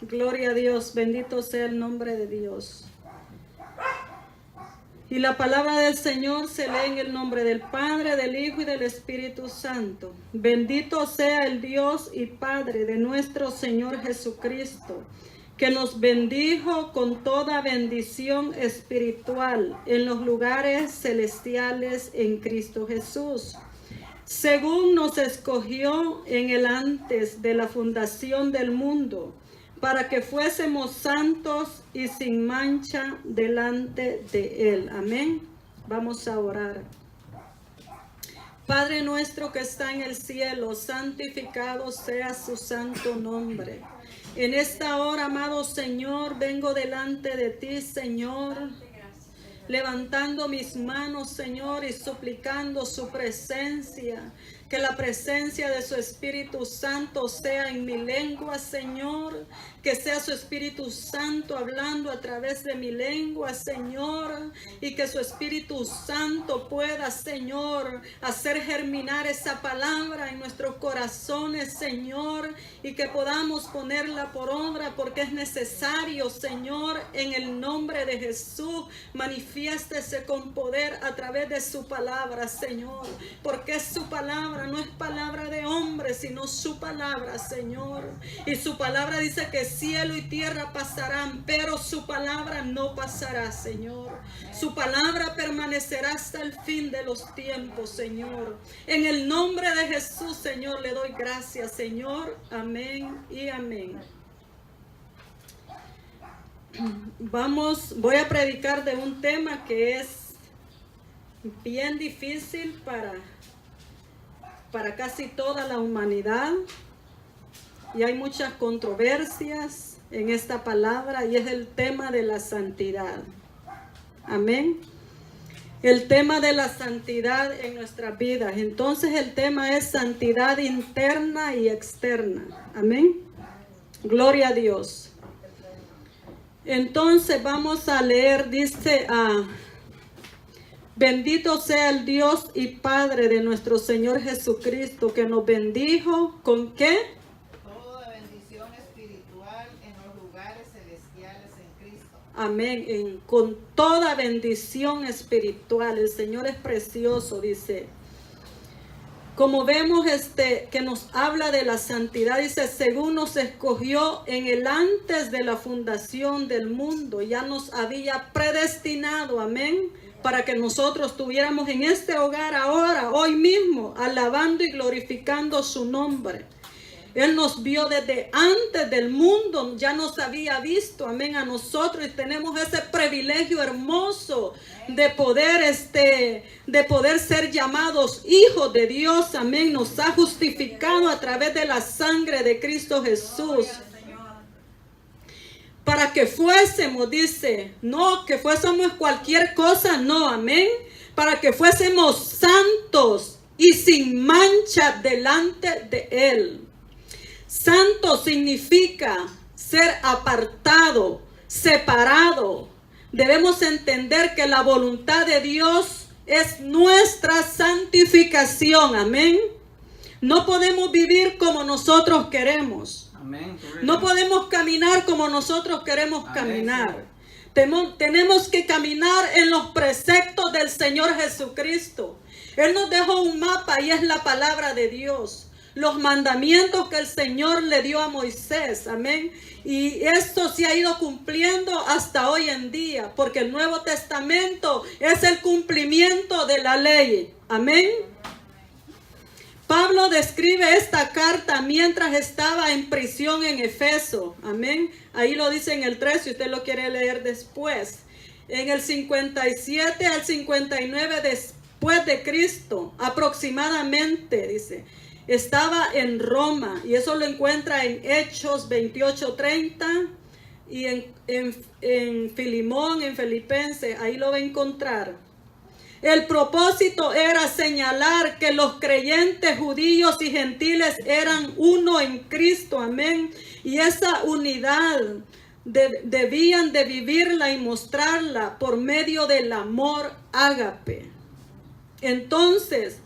Gloria a Dios, bendito sea el nombre de Dios. Y la palabra del Señor se lee en el nombre del Padre, del Hijo y del Espíritu Santo. Bendito sea el Dios y Padre de nuestro Señor Jesucristo, que nos bendijo con toda bendición espiritual en los lugares celestiales en Cristo Jesús, según nos escogió en el antes de la fundación del mundo, para que fuésemos santos y sin mancha delante de Él. Amén. Vamos a orar. Padre nuestro que está en el cielo, santificado sea su santo nombre. En esta hora, amado Señor, vengo delante de ti, Señor, levantando mis manos, Señor, y suplicando su presencia. Que la presencia de su Espíritu Santo sea en mi lengua, Señor. Que sea su Espíritu Santo hablando a través de mi lengua, Señor. Y que su Espíritu Santo pueda, Señor, hacer germinar esa palabra en nuestros corazones, Señor. Y que podamos ponerla por obra porque es necesario, Señor, en el nombre de Jesús. Manifiéstese con poder a través de su palabra, Señor. Porque es su palabra. No es palabra de hombre, sino su palabra, Señor. Y su palabra dice que cielo y tierra pasarán, pero su palabra no pasará, Señor. Su palabra permanecerá hasta el fin de los tiempos, Señor. En el nombre de Jesús, Señor, le doy gracias, Señor. Amén y amén. Voy a predicar de un tema que es bien difícil para casi toda la humanidad, y hay muchas controversias en esta palabra, y es el tema de la santidad. Amén. El tema de la santidad en nuestras vidas. Entonces el tema es santidad interna y externa. Amén. Gloria a Dios. Entonces vamos a leer, dice bendito sea el Dios y Padre de nuestro Señor Jesucristo, que nos bendijo ¿con qué? Toda bendición espiritual en los lugares celestiales en Cristo. Amén. Con toda bendición espiritual. El Señor es precioso, dice. Como vemos que nos habla de la santidad, dice, según nos escogió en el antes de la fundación del mundo, ya nos había predestinado, amén, para que nosotros estuviéramos en este hogar ahora, hoy mismo, alabando y glorificando su nombre. Él nos vio desde antes del mundo, ya nos había visto, amén, a nosotros, y tenemos ese privilegio hermoso de poder ser llamados hijos de Dios, amén. Nos ha justificado a través de la sangre de Cristo Jesús. Para que fuésemos, dice, no que fuésemos cualquier cosa, no, amén. Para que fuésemos santos y sin mancha delante de Él. Santo significa ser apartado, separado. Debemos entender que la voluntad de Dios es nuestra santificación. Amén. No podemos vivir como nosotros queremos. Amén. No podemos caminar como nosotros queremos caminar. Tenemos que caminar en los preceptos del Señor Jesucristo. Él nos dejó un mapa y es la palabra de Dios. Los mandamientos que el Señor le dio a Moisés, amén. Y esto se ha ido cumpliendo hasta hoy en día, porque el Nuevo Testamento es el cumplimiento de la ley, amén. Pablo describe esta carta mientras estaba en prisión en Efeso, amén. Ahí lo dice en el 3, si usted lo quiere leer después. En el 57 al 59 después de Cristo, aproximadamente, dice. Estaba en Roma, y eso lo encuentra en Hechos 28:30 y en Filimón, en Filipenses, ahí lo va a encontrar. El propósito era señalar que los creyentes judíos y gentiles eran uno en Cristo, amén. Y esa unidad debían de vivirla y mostrarla por medio del amor ágape. Entonces,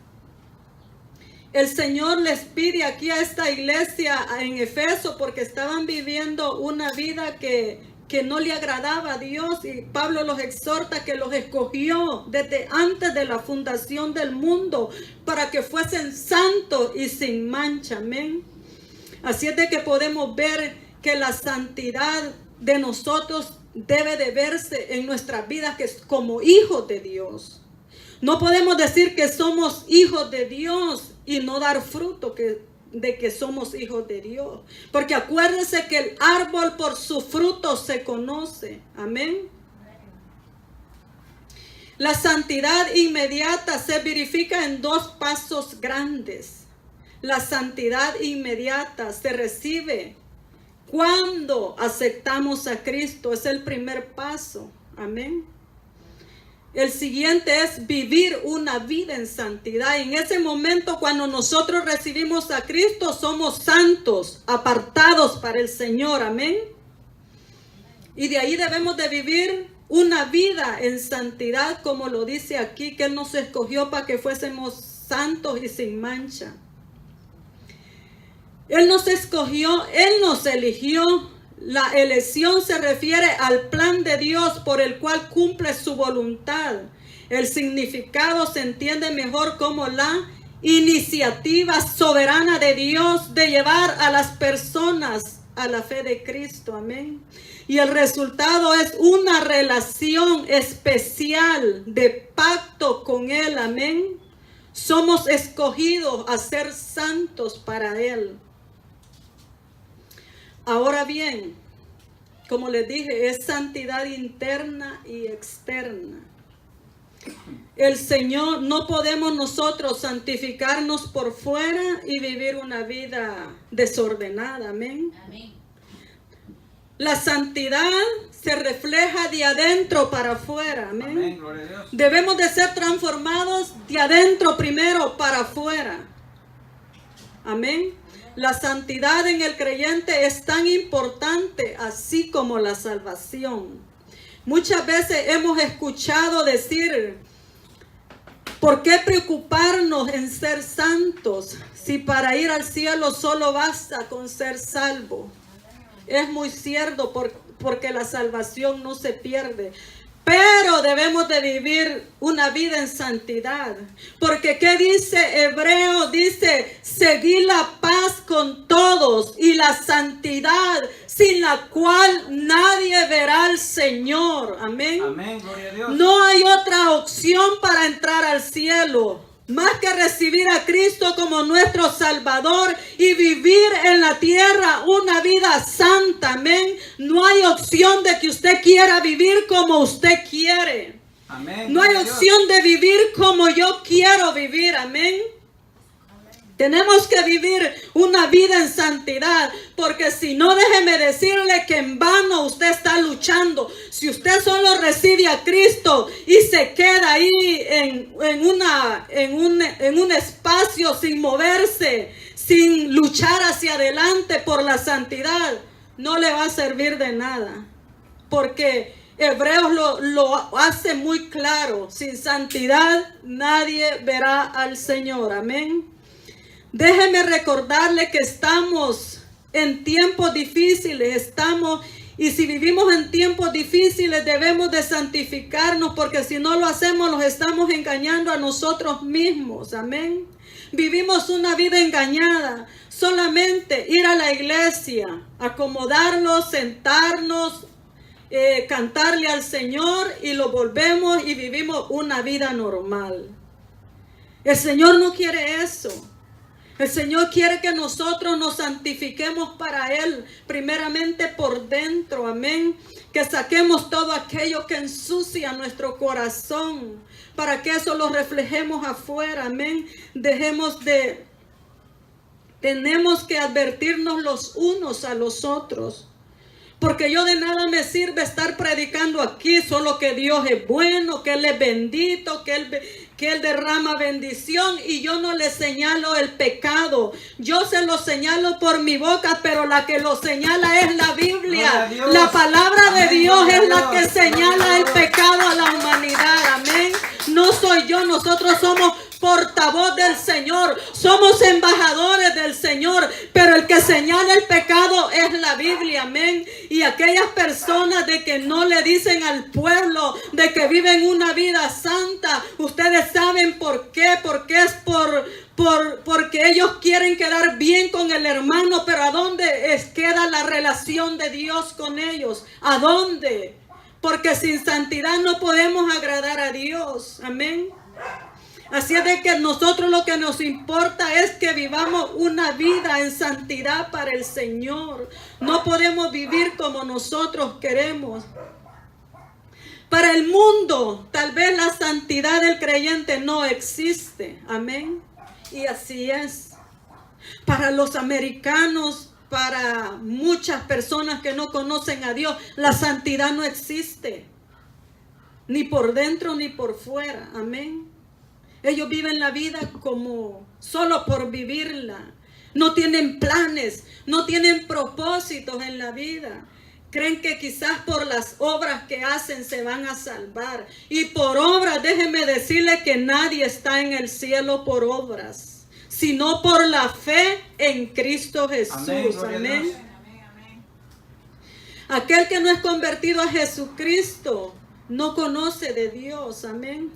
el Señor les pide aquí a esta iglesia en Efeso, porque estaban viviendo una vida que no le agradaba a Dios, y Pablo los exhorta que los escogió desde antes de la fundación del mundo para que fuesen santos y sin mancha. Amén. Así es de que podemos ver que la santidad de nosotros debe de verse en nuestras vidas, que es como hijos de Dios. No podemos decir que somos hijos de Dios y no dar fruto de que somos hijos de Dios. Porque acuérdense que el árbol por su fruto se conoce. Amén. La santidad inmediata se verifica en dos pasos grandes. La santidad inmediata se recibe cuando aceptamos a Cristo. Es el primer paso. Amén. El siguiente es vivir una vida en santidad. En ese momento, cuando nosotros recibimos a Cristo, somos santos, apartados para el Señor. Amén. Y de ahí debemos de vivir una vida en santidad, como lo dice aquí, que Él nos escogió para que fuésemos santos y sin mancha. Él nos escogió, Él nos eligió. La elección se refiere al plan de Dios por el cual cumple su voluntad. El significado se entiende mejor como la iniciativa soberana de Dios de llevar a las personas a la fe de Cristo. Amén. Y el resultado es una relación especial de pacto con Él. Amén. Somos escogidos a ser santos para Él. Ahora bien, como les dije, es santidad interna y externa. El Señor, no podemos nosotros santificarnos por fuera y vivir una vida desordenada. Amén. Amén. La santidad se refleja de adentro para afuera. Amén. Amén, gloria a Dios. Debemos de ser transformados de adentro primero para afuera. Amén. La santidad en el creyente es tan importante así como la salvación. Muchas veces hemos escuchado decir, ¿por qué preocuparnos en ser santos si para ir al cielo solo basta con ser salvo? Es muy cierto porque la salvación no se pierde. Pero debemos de vivir una vida en santidad. Porque ¿qué dice Hebreo? Dice, seguir la paz con todos y la santidad sin la cual nadie verá al Señor. Amén. Amén, gloria a Dios. No hay otra opción para entrar al cielo, más que recibir a Cristo como nuestro Salvador y vivir en la tierra una vida santa. Amén. No hay opción de que usted quiera vivir como usted quiere. Amén. No hay gloria a Dios. opción de vivir como yo quiero vivir. Amén. Tenemos que vivir una vida en santidad, porque si no, déjeme decirle que en vano usted está luchando. Si usted solo recibe a Cristo y se queda ahí en un espacio sin moverse, sin luchar hacia adelante por la santidad, no le va a servir de nada. Porque Hebreos lo hace muy claro: sin santidad nadie verá al Señor. Amén. Déjeme recordarle que estamos en tiempos difíciles, y si vivimos en tiempos difíciles debemos de santificarnos, porque si no lo hacemos nos estamos engañando a nosotros mismos. Amén. Vivimos una vida engañada. Solamente ir a la iglesia, acomodarnos, sentarnos, cantarle al Señor y lo volvemos y vivimos una vida normal. El Señor no quiere eso. El Señor quiere que nosotros nos santifiquemos para Él, primeramente por dentro. Amén. Que saquemos todo aquello que ensucia nuestro corazón, para que eso lo reflejemos afuera. Amén. Tenemos que advertirnos los unos a los otros. Porque yo de nada me sirve estar predicando aquí solo que Dios es bueno, que Él es bendito, que Él derrama bendición, y yo no le señalo el pecado. Yo se lo señalo por mi boca, pero la que lo señala es la Biblia. La palabra de Dios es la que señala el pecado a la humanidad. Amén. No soy yo, nosotros somos portavoz del Señor, somos embajadores del Señor, pero el que señala el pecado es la Biblia, amén. Y aquellas personas de que no le dicen al pueblo de que viven una vida santa, ustedes saben por qué, porque es porque ellos quieren quedar bien con el hermano, pero ¿a dónde queda la relación de Dios con ellos? ¿A dónde? Porque sin santidad no podemos agradar a Dios, amén. Así es de que nosotros lo que nos importa es que vivamos una vida en santidad para el Señor. No podemos vivir como nosotros queremos. Para el mundo, tal vez la santidad del creyente no existe. Amén. Y así es. Para los americanos, para muchas personas que no conocen a Dios, la santidad no existe. Ni por dentro ni por fuera. Amén. Ellos viven la vida como solo por vivirla. No tienen planes, no tienen propósitos en la vida. Creen que quizás por las obras que hacen se van a salvar. Y por obras, déjenme decirle que nadie está en el cielo por obras, sino por la fe en Cristo Jesús. Amén. Aquel que no es convertido a Jesucristo no conoce de Dios. Amén.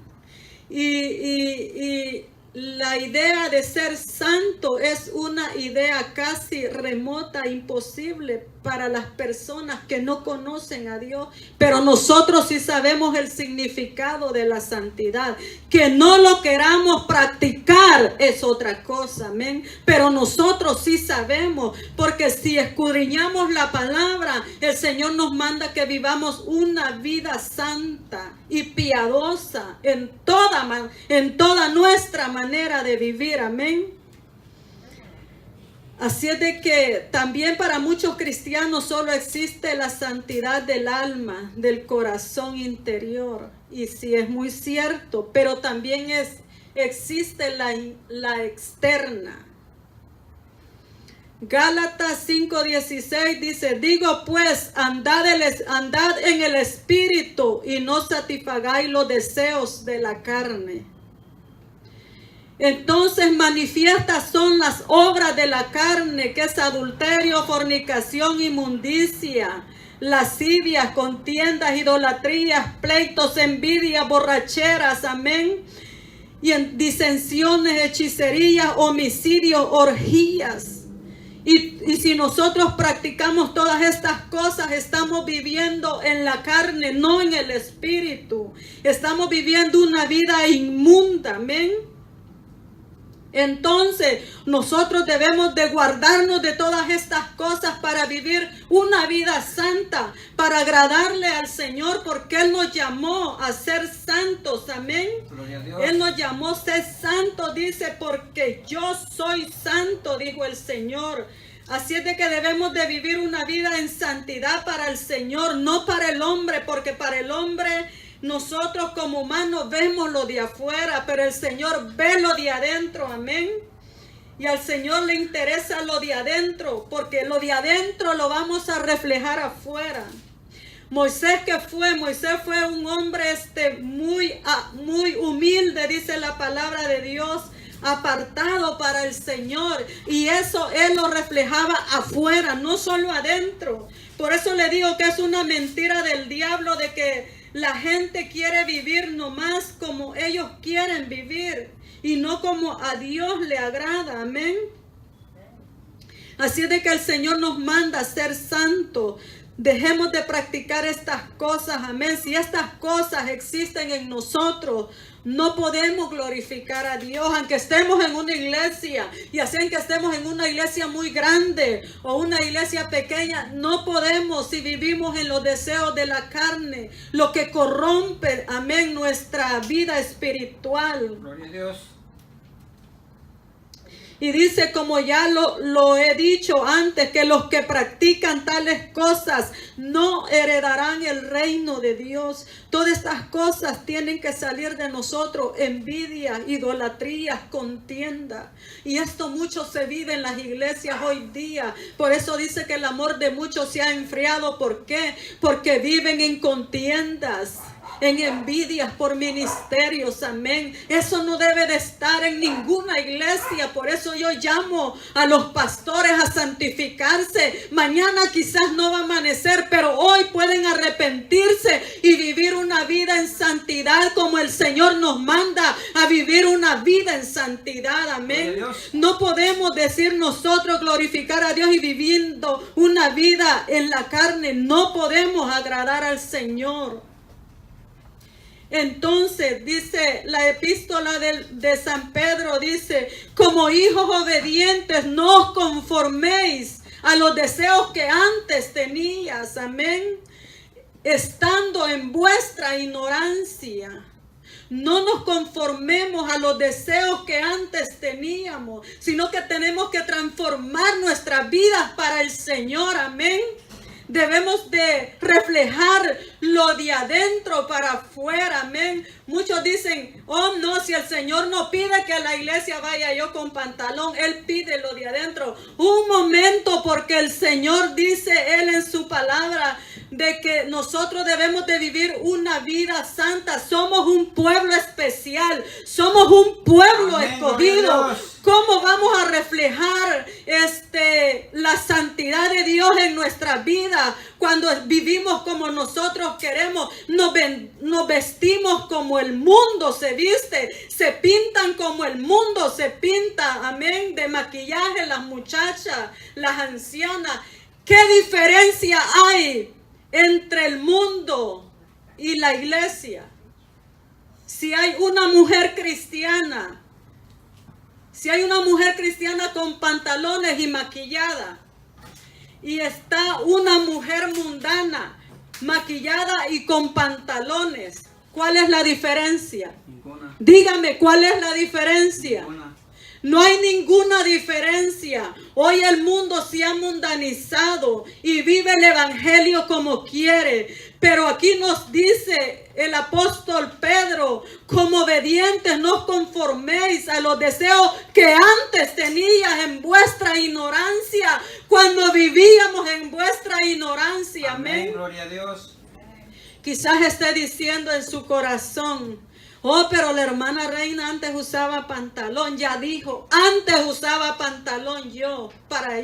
Y la idea de ser santo es una idea casi remota, imposible para las personas que no conocen a Dios. Pero nosotros sí sabemos el significado de la santidad. Que no lo queramos practicar es otra cosa, amén. Pero nosotros sí sabemos, porque si escudriñamos la palabra, el Señor nos manda que vivamos una vida santa y piadosa en toda nuestra manera de vivir, amén. Así es de que también para muchos cristianos solo existe la santidad del alma, del corazón interior. Y sí, es muy cierto, pero también existe la externa. Gálatas 5:16 dice: digo pues, andad en el espíritu y no satisfagáis los deseos de la carne. Entonces manifiestas son las obras de la carne, que es adulterio, fornicación, inmundicia, lascivias, contiendas, idolatrías, pleitos, envidias, borracheras, amén. Y en disensiones, hechicerías, homicidios, orgías. Y si nosotros practicamos todas estas cosas, estamos viviendo en la carne, no en el espíritu. Estamos viviendo una vida inmunda, amén. Entonces nosotros debemos de guardarnos de todas estas cosas para vivir una vida santa, para agradarle al Señor, porque Él nos llamó a ser santos, amén. Él nos llamó a ser santos, dice, porque yo soy santo, dijo el Señor. Así es de que debemos de vivir una vida en santidad para el Señor, no para el hombre, porque para el hombre nosotros como humanos vemos lo de afuera, pero el Señor ve lo de adentro, amén. Y al Señor le interesa lo de adentro, porque lo de adentro lo vamos a reflejar afuera. Moisés fue un hombre muy humilde, dice la palabra de Dios, apartado para el Señor, y eso él lo reflejaba afuera, no solo adentro. Por eso le digo que es una mentira del diablo de que la gente quiere vivir nomás como ellos quieren vivir y no como a Dios le agrada, amén. Así es de que el Señor nos manda a ser santos. Dejemos de practicar estas cosas, amén. Si estas cosas existen en nosotros, no podemos glorificar a Dios, aunque estemos en una iglesia, y así que estemos en una iglesia muy grande o una iglesia pequeña, no podemos si vivimos en los deseos de la carne, lo que corrompe, amén, nuestra vida espiritual. Gloria a Dios. Y dice, como ya lo he dicho antes, que los que practican tales cosas no heredarán el reino de Dios. Todas estas cosas tienen que salir de nosotros: envidia, idolatrías, contienda. Y esto mucho se vive en las iglesias hoy día. Por eso dice que el amor de muchos se ha enfriado. ¿Por qué? Porque viven en contiendas. en envidias por ministerios, amén. Eso no debe de estar en ninguna iglesia. Por eso yo llamo a los pastores a santificarse. Mañana quizás no va a amanecer, pero hoy pueden arrepentirse y vivir una vida en santidad como el Señor nos manda a vivir una vida en santidad, amén. No podemos decir nosotros glorificar a Dios y viviendo una vida en la carne. No podemos agradar al Señor. Entonces dice la epístola de San Pedro, dice: como hijos obedientes no os conforméis a los deseos que antes tenías, amén, estando en vuestra ignorancia. No nos conformemos a los deseos que antes teníamos, sino que tenemos que transformar nuestras vidas para el Señor, amén. Debemos de reflejar lo de adentro para afuera, amén. Muchos dicen: oh no, si el Señor no pide que a la iglesia vaya yo con pantalón, Él pide lo de adentro. Un momento, porque el Señor dice Él en su palabra de que nosotros debemos de vivir una vida santa. Somos un pueblo especial, somos un pueblo escogido. ¿Cómo vamos a reflejar la santidad de Dios en nuestras vidas cuando vivimos como nosotros queremos? Nos vestimos como el mundo se viste, se pintan como el mundo se pinta, amén, de maquillaje las muchachas, las ancianas. ¿Qué diferencia hay entre el mundo y la iglesia? Si hay una mujer cristiana, si hay una mujer cristiana con pantalones y maquillada, y está una mujer mundana maquillada y con pantalones, ¿cuál es la diferencia? Ninguna. Dígame, ¿cuál es la diferencia? Ninguna. No hay ninguna diferencia. Hoy el mundo se ha mundanizado y vive el evangelio como quiere. Pero aquí nos dice el apóstol Pedro: como obedientes no os conforméis a los deseos que antes tenías en vuestra ignorancia, cuando vivíamos en vuestra ignorancia. Amén. Gloria a Dios. Quizás esté diciendo en su corazón: oh, pero la hermana Reina antes usaba pantalón. Ya dijo, antes usaba pantalón yo para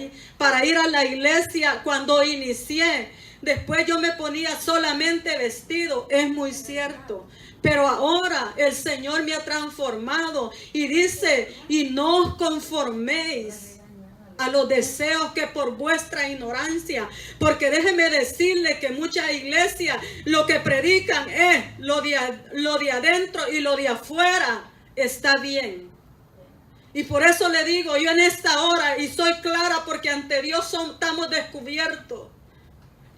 ir a la iglesia cuando inicié. Después yo me ponía solamente vestido. Es muy cierto. Pero ahora el Señor me ha transformado y dice: y no os conforméis a los deseos que por vuestra ignorancia. Porque déjeme decirle que muchas iglesias lo que predican es lo de adentro, y lo de afuera está bien. Y por eso le digo yo en esta hora, y soy clara porque ante Dios estamos descubiertos.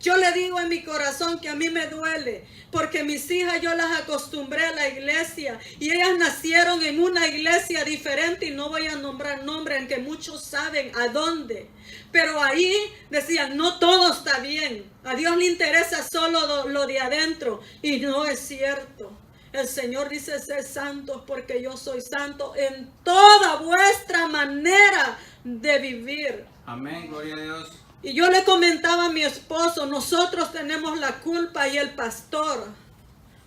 Yo le digo en mi corazón que a mí me duele, porque mis hijas yo las acostumbré a la iglesia y ellas nacieron en una iglesia diferente, y no voy a nombrar nombres, en que muchos saben a dónde. Pero ahí decían: no todo está bien, a Dios le interesa solo lo de adentro, y no es cierto. El Señor dice: sed santos porque yo soy santo, en toda vuestra manera de vivir. Amén, gloria a Dios. Y yo le comentaba a mi esposo: nosotros tenemos la culpa y el pastor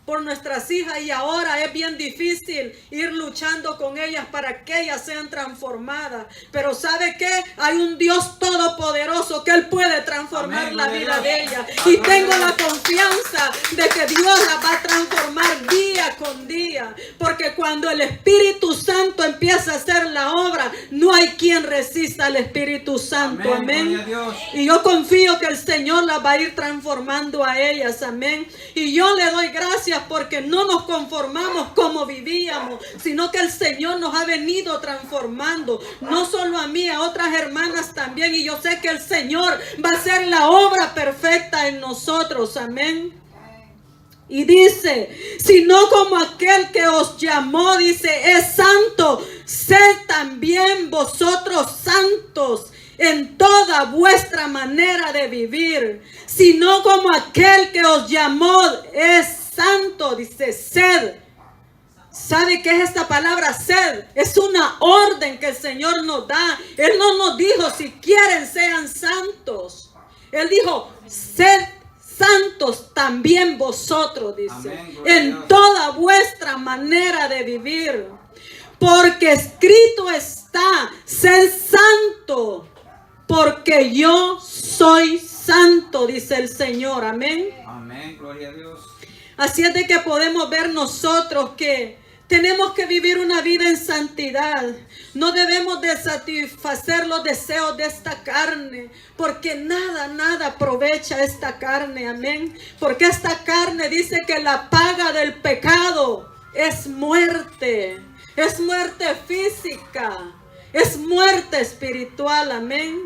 por nuestras hijas, y ahora es bien difícil ir luchando con ellas para que ellas sean transformadas. Pero ¿sabe qué? Hay un Dios todopoderoso que Él puede transformar Amén, la vida de ellas. Y tengo la confianza de que Dios las va a transformar día con día. Porque cuando el Espíritu Santo empieza a hacer la obra, no hay quien resista al Espíritu Santo. Amén. Y yo confío que el Señor las va a ir transformando a ellas. Amén. Y yo le doy gracias porque no nos conformamos como vivíamos, sino que el Señor nos ha venido transformando, no solo a mí, a otras hermanas también, y yo sé que el Señor va a hacer la obra perfecta en nosotros. Amén. Y dice: sino como aquel que os llamó, dice, es santo, sed también vosotros santos en toda vuestra manera de vivir. Sino como aquel que os llamó es santo, dice, sed. ¿Sabe qué es esta palabra sed? Es una orden que el Señor nos da. Él no nos dijo: si quieren sean santos. Él dijo: sed santos también vosotros, dice, Amén, gloria a en Dios. toda vuestra manera de vivir. Porque escrito está, sed santo, porque yo soy santo, dice el Señor. Amén. Amén, gloria a Dios. Así es de que podemos ver nosotros que tenemos que vivir una vida en santidad. No debemos de satisfacer los deseos de esta carne, porque nada aprovecha esta carne. Amén. Porque esta carne dice que la paga del pecado es muerte. Es muerte física. Es muerte espiritual. Amén.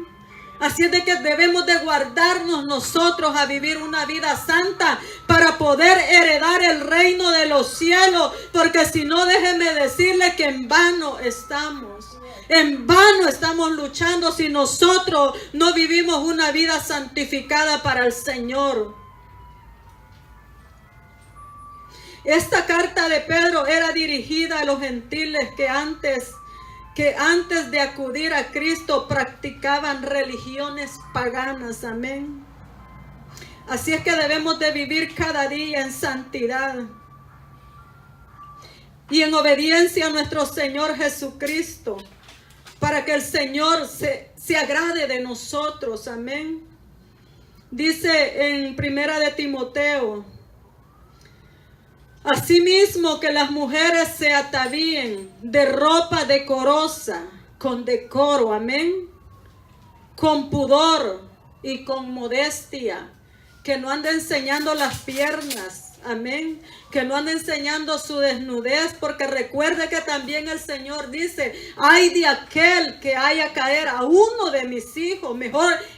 Así es de que debemos de guardarnos nosotros a vivir una vida santa para poder heredar el reino de los cielos. Porque si no, déjeme decirle que en vano estamos. En vano estamos luchando si nosotros no vivimos una vida santificada para el Señor. Esta carta de Pedro era dirigida a los gentiles que antes de acudir a Cristo practicaban religiones paganas. Amén. Así es que debemos de vivir cada día en santidad y en obediencia a nuestro Señor Jesucristo, para que el Señor se agrade de nosotros. Amén. Dice en Primera de Timoteo: asimismo que las mujeres se atavíen de ropa decorosa, con decoro, amén, con pudor y con modestia, que no ande enseñando las piernas, amén, que no ande enseñando su desnudez, porque recuerde que también el Señor dice: ay de aquel que haya caer a uno de mis hijos,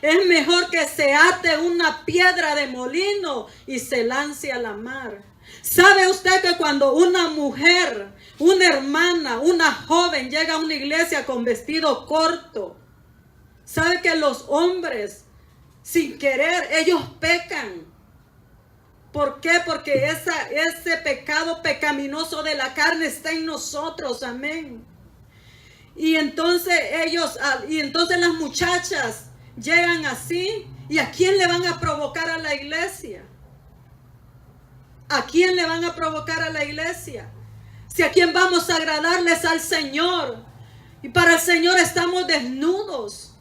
es mejor que se ate una piedra de molino y se lance a la mar. ¿Sabe usted que cuando una mujer, una hermana, una joven llega a una iglesia con vestido corto, sabe que los hombres, sin querer, ellos pecan? ¿Por qué? Porque ese pecado pecaminoso de la carne está en nosotros. Amén. Y entonces las muchachas llegan así. ¿Y a quién le van a provocar a la iglesia? ¿A quién le van a provocar a la iglesia? Si a quién vamos a agradarles, al Señor. Y para el Señor estamos desnudos.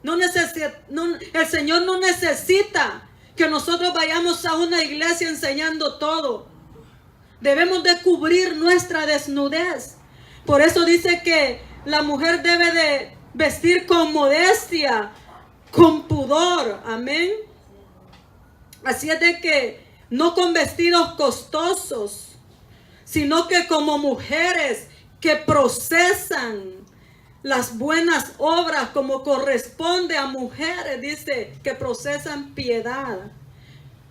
El Señor no necesita que nosotros vayamos a una iglesia enseñando todo. Debemos de cubrir nuestra desnudez. Por eso dice que la mujer debe de vestir con modestia, con pudor. Amén. Así es de que no con vestidos costosos, sino que como mujeres que procesan las buenas obras como corresponde a mujeres, dice, que procesan piedad.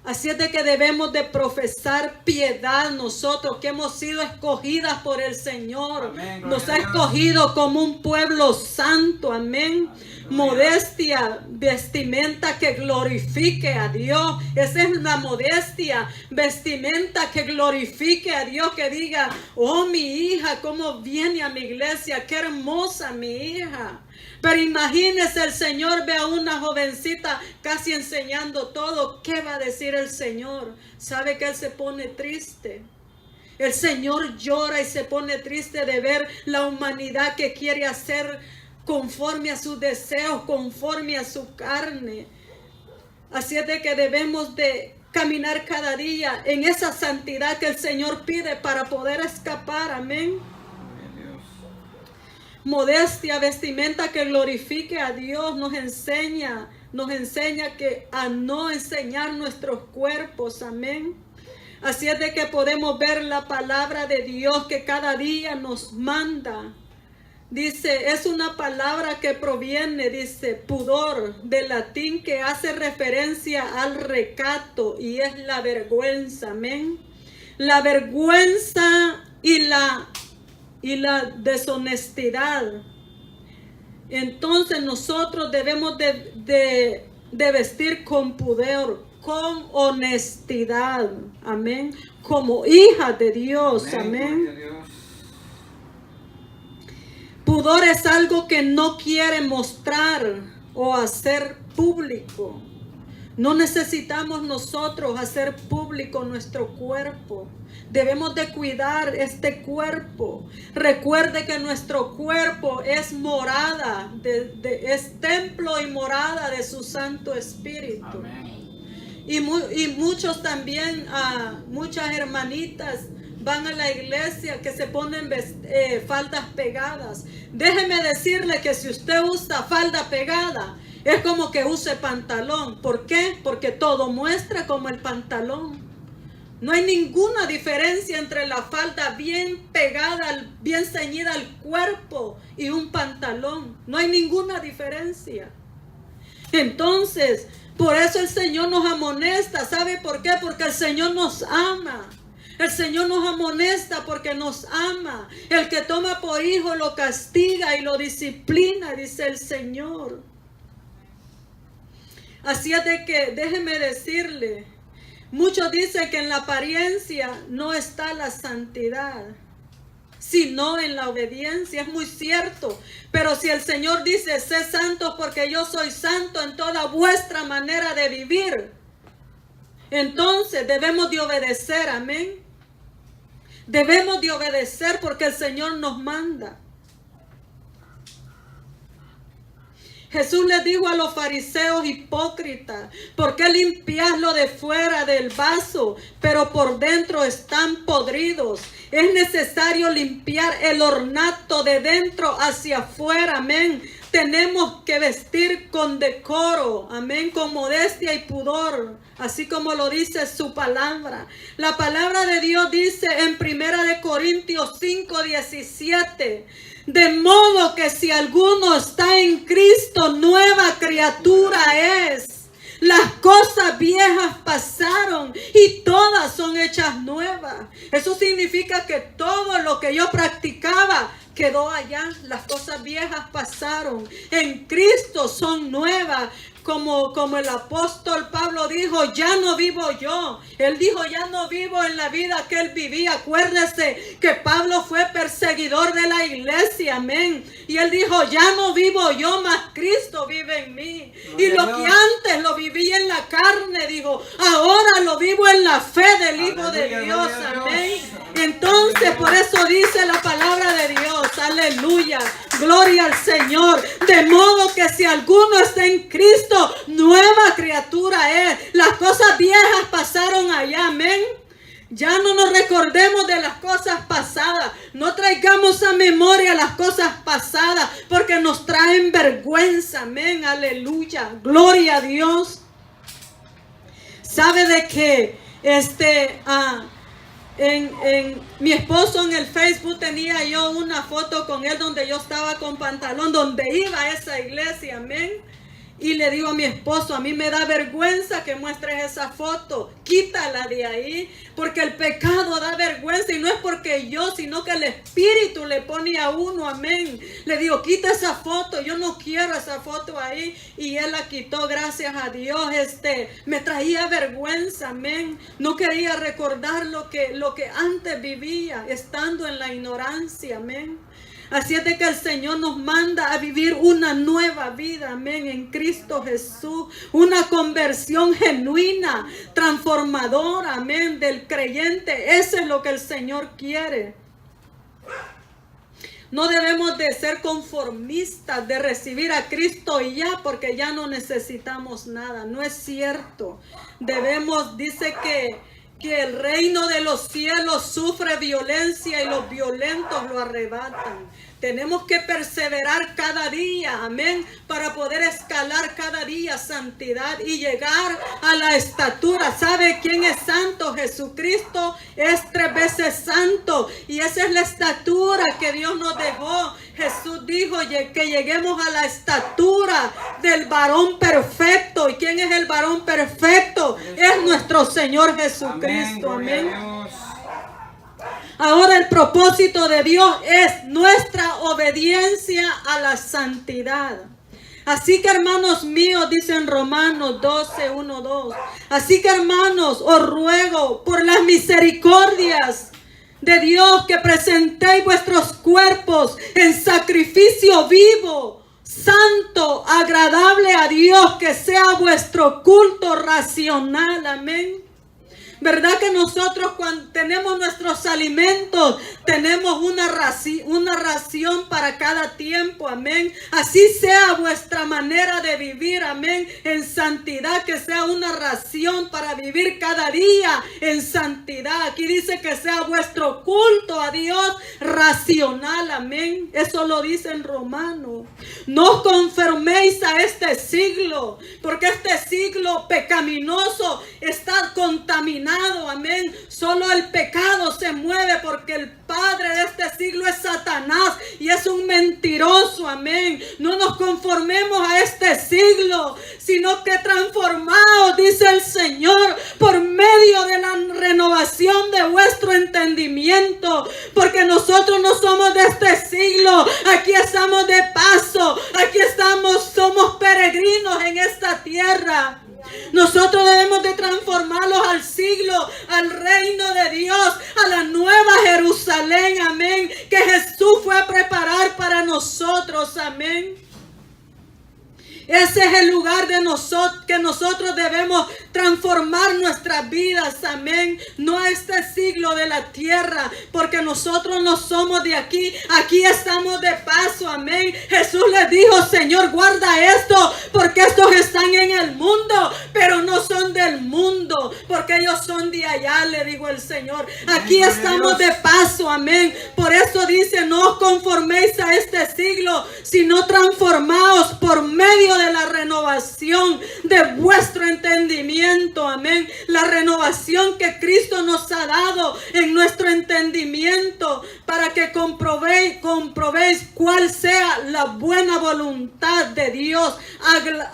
Así es de que debemos de profesar piedad nosotros, que hemos sido escogidas por el Señor. Amén, nos ha escogido como un pueblo santo. Amén. Modestia, vestimenta que glorifique a Dios. Esa es la modestia, vestimenta que glorifique a Dios, que diga: oh, mi hija, cómo viene a mi iglesia, qué hermosa mi hija. Pero imagínese, el Señor ve a una jovencita casi enseñando todo. ¿Qué va a decir el Señor? ¿Sabe que Él se pone triste? El Señor llora y se pone triste de ver la humanidad que quiere hacer conforme a sus deseos, conforme a su carne. Así es de que debemos de caminar cada día en esa santidad que el Señor pide para poder escapar. Amén. Modestia, vestimenta que glorifique a Dios, nos enseña que a no enseñar nuestros cuerpos. Amén. Así es de que podemos ver la palabra de Dios que cada día nos manda. Dice, es una palabra que proviene, dice, pudor, del latín, que hace referencia al recato y es la vergüenza. Amén. La vergüenza y la deshonestidad. Entonces nosotros debemos de vestir con pudor, con honestidad. Amén. Como hijas de Dios. Amén. Pudor es algo que no quiere mostrar o hacer público. No necesitamos nosotros hacer público nuestro cuerpo. Debemos de cuidar este cuerpo. Recuerde que nuestro cuerpo es morada, es templo y morada de su Santo Espíritu. Amén. Y muchos también, muchas hermanitas van a la iglesia que se ponen faldas pegadas. Déjeme decirle que si usted usa falda pegada, es como que use pantalón. ¿Por qué? Porque todo muestra como el pantalón. No hay ninguna diferencia entre la falda bien pegada, bien ceñida al cuerpo y un pantalón. No hay ninguna diferencia. Entonces, por eso el Señor nos amonesta. ¿Sabe por qué? Porque el Señor nos ama. El Señor nos amonesta porque nos ama. El que toma por hijo lo castiga y lo disciplina, dice el Señor. Así es de que déjeme decirle, muchos dicen que en la apariencia no está la santidad, sino en la obediencia. Es muy cierto. Pero si el Señor dice, sé santo porque yo soy santo en toda vuestra manera de vivir, entonces debemos de obedecer. Amén. Debemos de obedecer porque el Señor nos manda. Jesús les dijo a los fariseos hipócritas, ¿por qué limpias lo de fuera del vaso, pero por dentro están podridos? Es necesario limpiar el ornato de dentro hacia afuera, amén. Tenemos que vestir con decoro, amén, con modestia y pudor, así como lo dice su palabra. La palabra de Dios dice en 1 Corintios 5:17, de modo que si alguno está en Cristo, nueva criatura es. Las cosas viejas pasaron y todas son hechas nuevas. Eso significa que todo lo que yo practicaba quedó allá. Las cosas viejas pasaron. En Cristo son nuevas. Como el apóstol Pablo dijo, ya no vivo yo. Él dijo, ya no vivo en la vida que él vivía. Acuérdese que Pablo fue perseguidor de la iglesia, amén. Y él dijo, ya no vivo yo, mas Cristo vive en mí. Y lo que antes lo viví en la carne, dijo, ahora lo vivo en la fe del Hijo de Dios, amén. Entonces, por eso dice la palabra de Dios, aleluya, gloria al Señor. De modo que si alguno está en Cristo, nueva criatura es. Las cosas viejas pasaron allá, amén. Ya no nos recordemos de las cosas pasadas. No traigamos a memoria las cosas pasadas porque nos traen vergüenza, amén, aleluya, gloria a Dios. ¿Sabe de qué? Mi esposo en el Facebook tenía yo una foto con él donde yo estaba con pantalón, donde iba a esa iglesia, amén. Y le digo a mi esposo, a mí me da vergüenza que muestres esa foto, quítala de ahí, porque el pecado da vergüenza y no es porque yo, sino que el Espíritu le pone a uno, amén. Le digo, quita esa foto, yo no quiero esa foto ahí, y él la quitó, gracias a Dios. Me traía vergüenza, amén. No quería recordar lo que antes vivía, estando en la ignorancia, amén. Así es de que el Señor nos manda a vivir una nueva vida, amén, en Cristo Jesús. Una conversión genuina, transformadora, amén, del creyente. Eso es lo que el Señor quiere. No debemos de ser conformistas, de recibir a Cristo y ya, porque ya no necesitamos nada. No es cierto. Dice que el reino de los cielos sufre violencia y los violentos lo arrebatan. Tenemos que perseverar cada día, amén, para poder escalar cada día santidad y llegar a la estatura. ¿Sabe quién es santo? Jesucristo es 3 veces santo y esa es la estatura que Dios nos dejó. Jesús dijo que lleguemos a la estatura del varón perfecto. ¿Y quién es el varón perfecto? Es nuestro Señor Jesucristo, amén. Ahora el propósito de Dios es nuestra obediencia a la santidad. Así que, hermanos míos, dice en Romanos 12, 1, 2. Así que, hermanos, os ruego por las misericordias de Dios que presentéis vuestros cuerpos en sacrificio vivo, santo, agradable a Dios, que sea vuestro culto racional. Amén. ¿Verdad que nosotros cuando tenemos nuestros alimentos, tenemos una ración para cada tiempo? Amén. Así sea vuestra manera de vivir. Amén. En santidad, que sea una ración para vivir cada día en santidad. Aquí dice que sea vuestro culto a Dios racional. Amén. Eso lo dice en Romanos. No os conforméis a este siglo, porque este siglo pecaminoso está contaminado. Amén. Solo el pecado se mueve, porque el padre de este siglo es Satanás y es un mentiroso. Amén. No nos conformemos a este siglo, sino que transformaos, dice el Señor, por medio de la renovación de vuestro entendimiento, porque nosotros no somos de este siglo. Aquí estamos de paso, aquí somos peregrinos en esta tierra. Nosotros debemos de transformarlos al siglo, al reino de Dios, a la nueva Jerusalén. Amén. Que Jesús fue a preparar para nosotros. Amén. Ese es el lugar de nosotros, que nosotros debemos transformar nuestras vidas. Amén. No a este siglo de la tierra, porque nosotros no somos de aquí. Aquí estamos de paso. Amén. Jesús les dijo: Señor, guarda esto, porque estos están en el mundo, pero no son del mundo, porque ellos son de allá, le dijo el Señor. Aquí estamos de paso. Amén. Por eso dice: no os conforméis a este siglo, sino transformaos por medio de la renovación de vuestro entendimiento. Amén. La renovación que Cristo nos ha dado en nuestro entendimiento, para que comprobéis cuál sea la buena voluntad de Dios,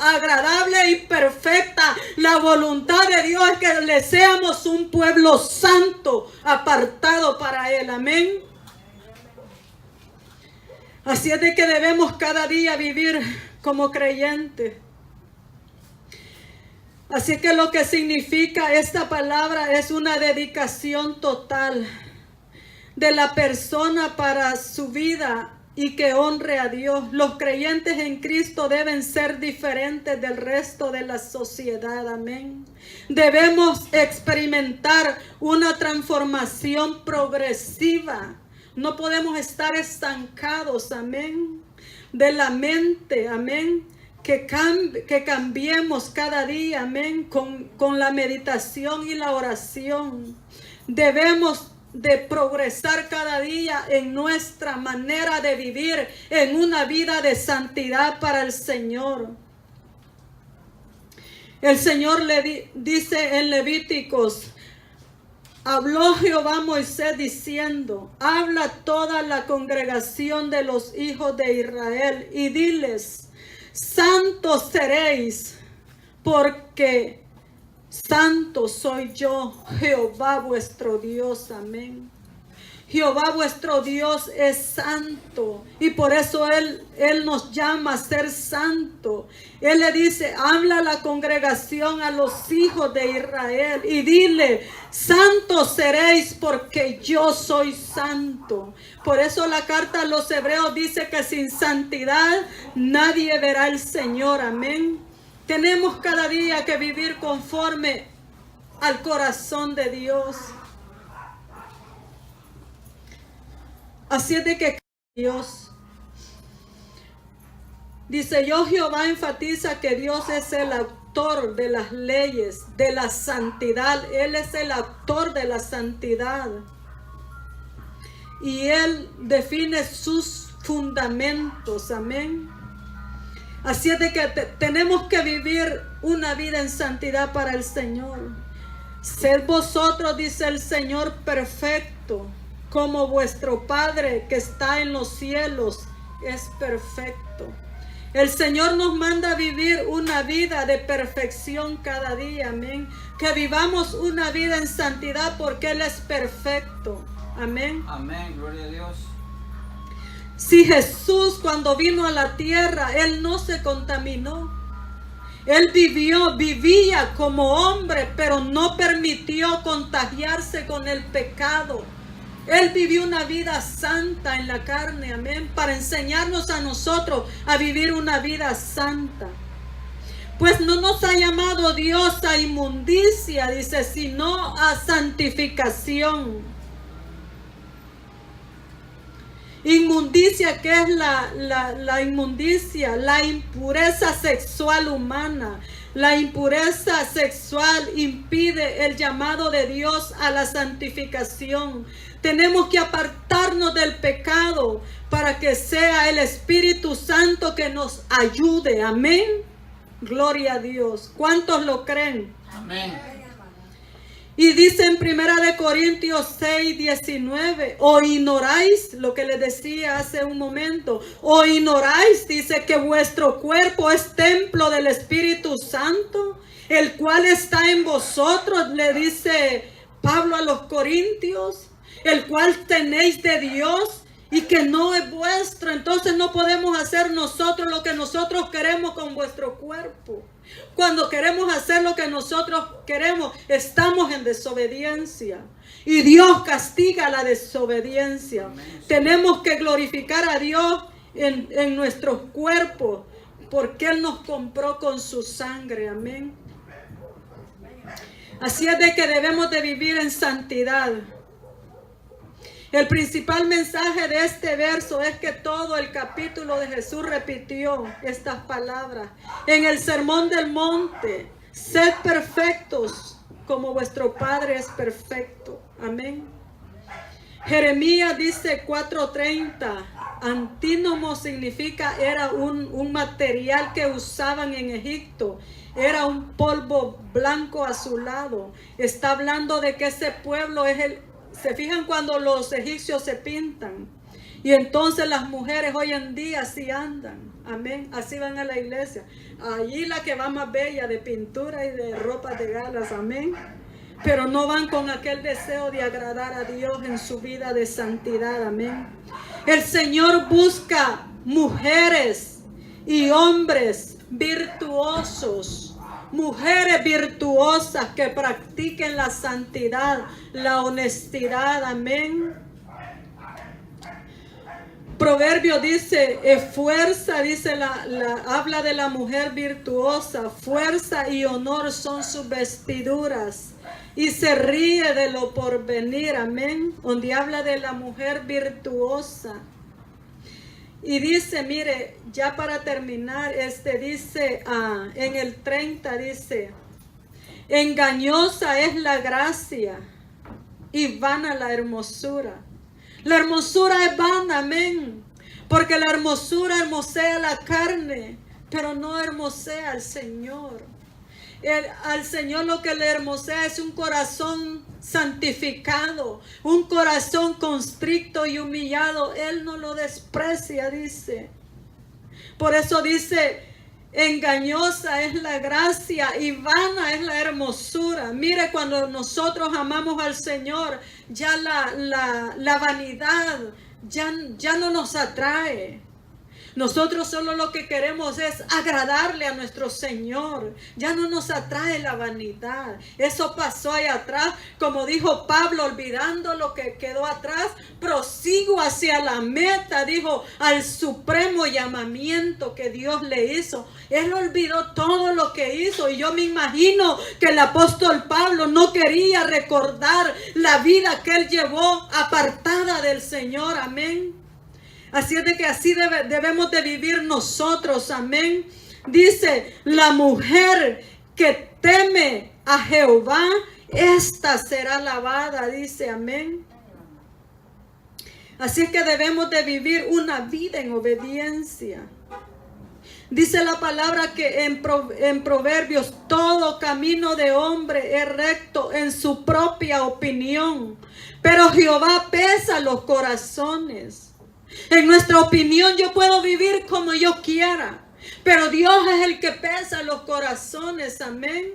agradable y perfecta. La voluntad de Dios es que le seamos un pueblo santo, apartado para Él. Amén. Así es de que debemos cada día vivir como creyentes. Así que lo que significa esta palabra es una dedicación total de la persona para su vida y que honre a Dios. Los creyentes en Cristo deben ser diferentes del resto de la sociedad. Amén. Debemos experimentar una transformación progresiva. No podemos estar estancados. Amén. De la mente. Amén. Que cambiemos cada día. Amén. Con la meditación y la oración. Debemos de progresar cada día en nuestra manera de vivir, en una vida de santidad para el Señor. El Señor le dice en Levíticos: habló Jehová a Moisés diciendo: habla toda la congregación de los hijos de Israel y diles: santos seréis, porque santo soy yo, Jehová vuestro Dios. Amén. Jehová vuestro Dios es santo, y por eso Él nos llama a ser santo. Él le dice: habla a la congregación, a los hijos de Israel, y dile: santos seréis, porque yo soy santo. Por eso la carta a los hebreos dice que sin santidad nadie verá al Señor. Amén. Tenemos cada día que vivir conforme al corazón de Dios. Así es de que Dios dice: yo Jehová, enfatiza que Dios es el autor de las leyes, de la santidad. Él es el autor de la santidad. Y Él define sus fundamentos. Amén. Así es de que tenemos que vivir una vida en santidad para el Señor. Sed vosotros, dice el Señor, perfecto, como vuestro Padre que está en los cielos es perfecto. El Señor nos manda a vivir una vida de perfección cada día. Amén. Que vivamos una vida en santidad, porque Él es perfecto. Amén. Amén. Gloria a Dios. Si Jesús, cuando vino a la tierra, Él no se contaminó. Él vivía como hombre, pero no permitió contagiarse con el pecado. Él vivió una vida santa en la carne, amén, para enseñarnos a nosotros a vivir una vida santa. Pues no nos ha llamado Dios a inmundicia, dice, sino a santificación. Inmundicia, ¿qué es la inmundicia? La impureza sexual humana. La impureza sexual impide el llamado de Dios a la santificación. Tenemos que apartarnos del pecado para que sea el Espíritu Santo que nos ayude. Amén. Gloria a Dios. ¿Cuántos lo creen? Amén. Y dice en 1 Corintios 6, 19, o ignoráis, lo que les decía hace un momento, o ignoráis, dice, que vuestro cuerpo es templo del Espíritu Santo, el cual está en vosotros, le dice Pablo a los Corintios, el cual tenéis de Dios y que no es vuestro. Entonces no podemos hacer nosotros lo que nosotros queremos con vuestro cuerpo. Cuando queremos hacer lo que nosotros queremos, estamos en desobediencia. Y Dios castiga la desobediencia. Tenemos que glorificar a Dios en nuestros cuerpos, porque Él nos compró con su sangre. Amén. Así es de que debemos de vivir en santidad. El principal mensaje de este verso es que todo el capítulo de Jesús repitió estas palabras. En el Sermón del Monte, sed perfectos como vuestro Padre es perfecto. Amén. Jeremías dice 4:30. Antínomo significa, era un material que usaban en Egipto. Era un polvo blanco azulado. Está hablando de que ese pueblo es el... Se fijan cuando los egipcios se pintan. Y entonces las mujeres hoy en día así andan. Amén. Así van a la iglesia. Allí la que va más bella de pintura y de ropa de galas. Amén. Pero no van con aquel deseo de agradar a Dios en su vida de santidad. Amén. El Señor busca mujeres y hombres virtuosos. Mujeres virtuosas que practiquen la santidad, la honestidad. Amén. Proverbio dice, fuerza, dice habla de la mujer virtuosa. Fuerza y honor son sus vestiduras. Y se ríe de lo porvenir. Amén. Donde habla de la mujer virtuosa. Y dice, mire, ya para terminar, dice, en el 30 dice, engañosa es la gracia y vana la hermosura. La hermosura es vana, amén, porque la hermosura hermosea la carne, pero no hermosea al Señor. Al Señor lo que le hermosea es un corazón santificado, un corazón constricto y humillado. Él no lo desprecia, dice. Por eso dice, engañosa es la gracia y vana es la hermosura. Mire, cuando nosotros amamos al Señor, ya la vanidad ya no nos atrae. Nosotros solo lo que queremos es agradarle a nuestro Señor. Ya no nos atrae la vanidad. Eso pasó ahí atrás. Como dijo Pablo, olvidando lo que quedó atrás, prosigo hacia la meta, dijo, al supremo llamamiento que Dios le hizo. Él olvidó todo lo que hizo. Y yo me imagino que el apóstol Pablo no quería recordar la vida que él llevó apartada del Señor. Amén. Así es de que así debemos de vivir nosotros, amén. Dice, la mujer que teme a Jehová, esta será alabada, dice, amén. Así es que debemos de vivir una vida en obediencia. Dice la palabra que en Proverbios, todo camino de hombre es recto en su propia opinión, pero Jehová pesa los corazones. En nuestra opinión yo puedo vivir como yo quiera, pero Dios es el que pesa los corazones, amén.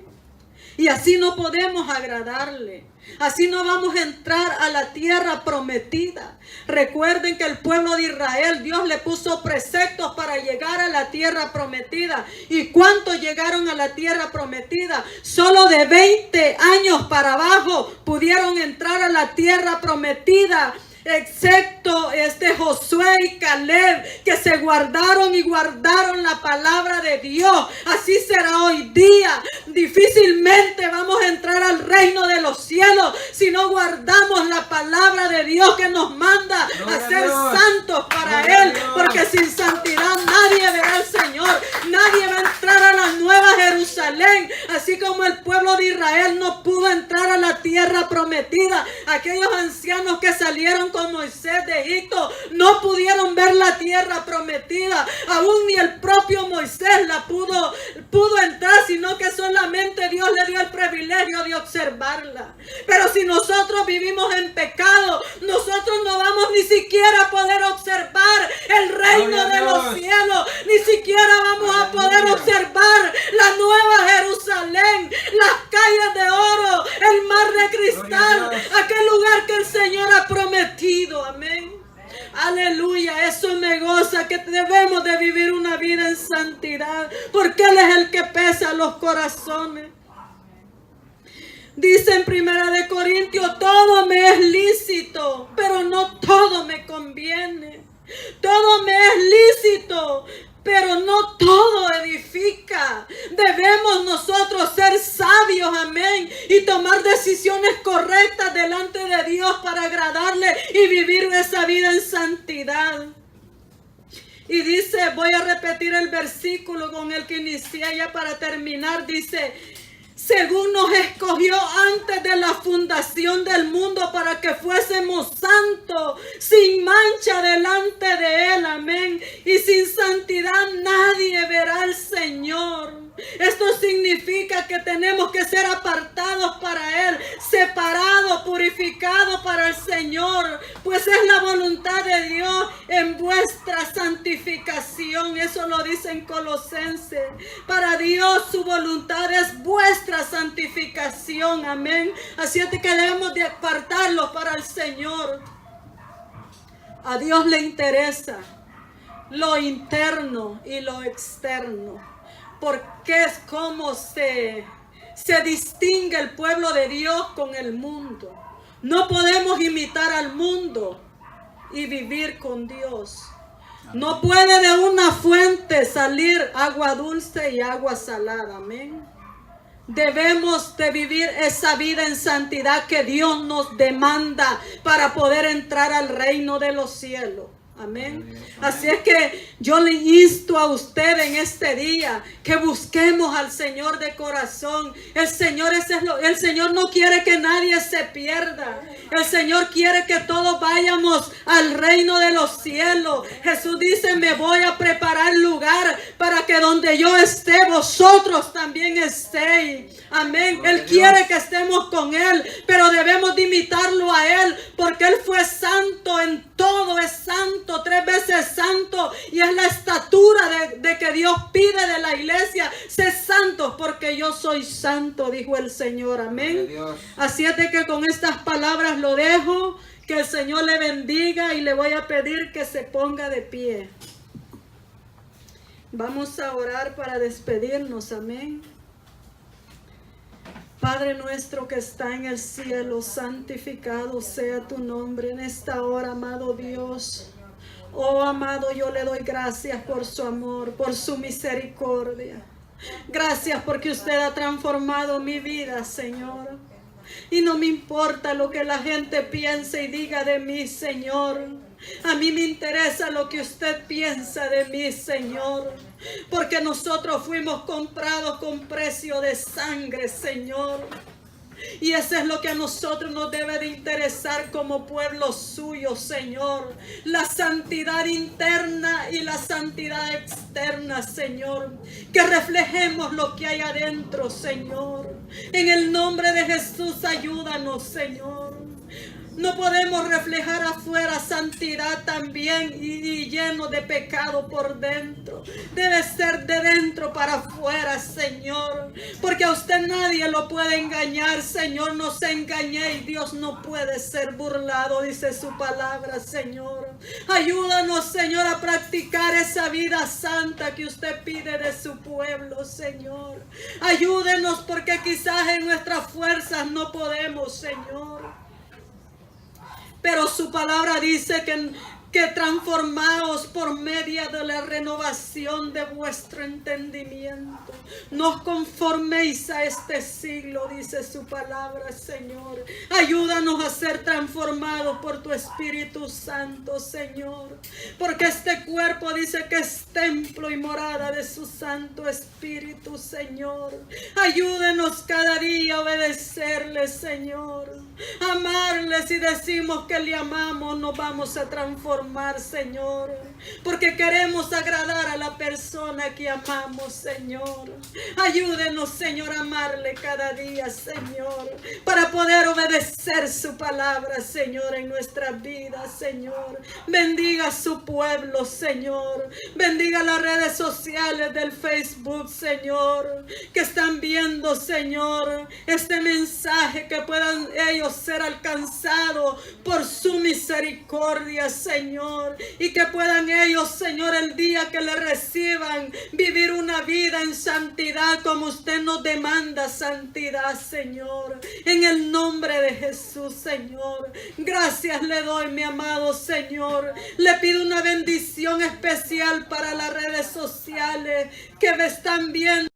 Y así no podemos agradarle. Así no vamos a entrar a la tierra prometida. Recuerden que el pueblo de Israel, Dios le puso preceptos para llegar a la tierra prometida. ¿Y cuántos llegaron a la tierra prometida? Solo de 20 años para abajo pudieron entrar a la tierra prometida. Excepto Josué y Caleb, que se guardaron y guardaron la palabra de Dios. Así será hoy día. Difícilmente vamos a entrar al reino de los cielos si no guardamos la palabra de Dios, que nos manda a ser santos para Él. Porque sin santidad nadie verá al Señor. Nadie va a entrar a la nueva Jerusalén. Así como el pueblo de Israel no pudo entrar a la tierra prometida. Aquellos ancianos que salieron con Moisés de Egipto no pudieron ver la tierra prometida. Aún ni el propio Moisés la pudo entrar, sino que solamente Dios le dio el privilegio de observarla. Pero si nosotros vivimos en pecado, nosotros no vamos ni siquiera a poder observar el reino de los cielos. Ni siquiera vamos a poder observar la nueva Jerusalén, las calles de oro, el mar de cristal, aquel lugar que el Señor ha prometido. Amén. Aleluya, eso me goza, que debemos de vivir una vida en santidad, porque Él es el que pesa los corazones. Dice en 1 Corintios, todo me es lícito, pero no todo me conviene. Todo me es lícito, pero no todo edifica. Debemos nosotros ser sabios, amén, y tomar decisiones correctas delante de Dios para agradarle y vivir esa vida en santidad. Y dice, voy a repetir el versículo con el que inicié ya para terminar. Dice, según nos escogió antes de la fundación del mundo para que fuésemos santos, sin mancha delante de Él, amén. Y sin santidad nadie verá al Señor. Esto significa que tenemos que ser apartados para Él, separados, purificados para el Señor, pues es la voluntad de Dios en vuestra santificación. Eso lo dice en Colosenses. Para Dios su voluntad es vuestra santificación, amén. Así es que debemos de apartarlos para el Señor. A Dios le interesa lo interno y lo externo, porque es como se distingue el pueblo de Dios con el mundo. No podemos imitar al mundo y vivir con Dios. No puede de una fuente salir agua dulce y agua salada, amén. Debemos de vivir esa vida en santidad que Dios nos demanda para poder entrar al reino de los cielos. Amén. Así es que yo le insto a usted en este día que busquemos al Señor de corazón. El Señor no quiere que nadie se pierda. El Señor quiere que todos vayamos al reino de los cielos. Jesús dice, me voy a preparar lugar para que donde yo esté, vosotros también estéis. Amén. Él quiere que estemos con Él, pero debemos de imitarlo a Él, porque Él fue santo en todo, es santo, 3 veces santo, y es la estatura de que Dios pide de la iglesia: sé santos porque yo soy santo, dijo el Señor. Amén. Así es de que con estas palabras lo dejo. Que el Señor le bendiga, y le voy a pedir que se ponga de pie. Vamos a orar para despedirnos. Amén. Padre nuestro que está en el cielo, santificado sea tu nombre en esta hora, amado Dios. Oh, amado, yo le doy gracias por su amor, por su misericordia. Gracias porque usted ha transformado mi vida, Señor. Y no me importa lo que la gente piense y diga de mí, Señor. A mí me interesa lo que usted piensa de mí, Señor. Porque nosotros fuimos comprados con precio de sangre, Señor. Y eso es lo que a nosotros nos debe de interesar como pueblo suyo, Señor. La santidad interna y la santidad externa, Señor. Que reflejemos lo que hay adentro, Señor. En el nombre de Jesús, ayúdanos, Señor. No podemos reflejar afuera santidad también y lleno de pecado por dentro. Debe ser de dentro para afuera, Señor. Porque a usted nadie lo puede engañar, Señor. No se engañe y Dios no puede ser burlado, dice su palabra, Señor. Ayúdanos, Señor, a practicar esa vida santa que usted pide de su pueblo, Señor. Ayúdenos porque quizás en nuestras fuerzas no podemos, Señor. Pero su palabra dice que transformaos por medio de la renovación de vuestro entendimiento. No os conforméis a este siglo, dice su palabra, Señor. Ayúdanos a ser transformados por tu Espíritu Santo, Señor. Porque este cuerpo dice que es templo y morada de su Santo Espíritu, Señor. Ayúdenos cada día a obedecerle, Señor. Amarle. Si decimos que le amamos, nos vamos a transformar, Señor. Porque queremos agradar a la persona que amamos, Señor. Ayúdenos, Señor, a amarle cada día, Señor, para poder obedecer su palabra, Señor, en nuestras vidas, Señor. Bendiga a su pueblo, Señor. Bendiga las redes sociales del Facebook, Señor, que están viendo, Señor, este mensaje, que puedan ellos ser alcanzados por su misericordia, Señor, y que puedan ellos, Señor, el día que le reciban, vivir una vida en santidad como usted nos demanda santidad, Señor, en el nombre de Jesús, Señor. Gracias le doy, mi amado Señor. Le pido una bendición especial para las redes sociales que me están viendo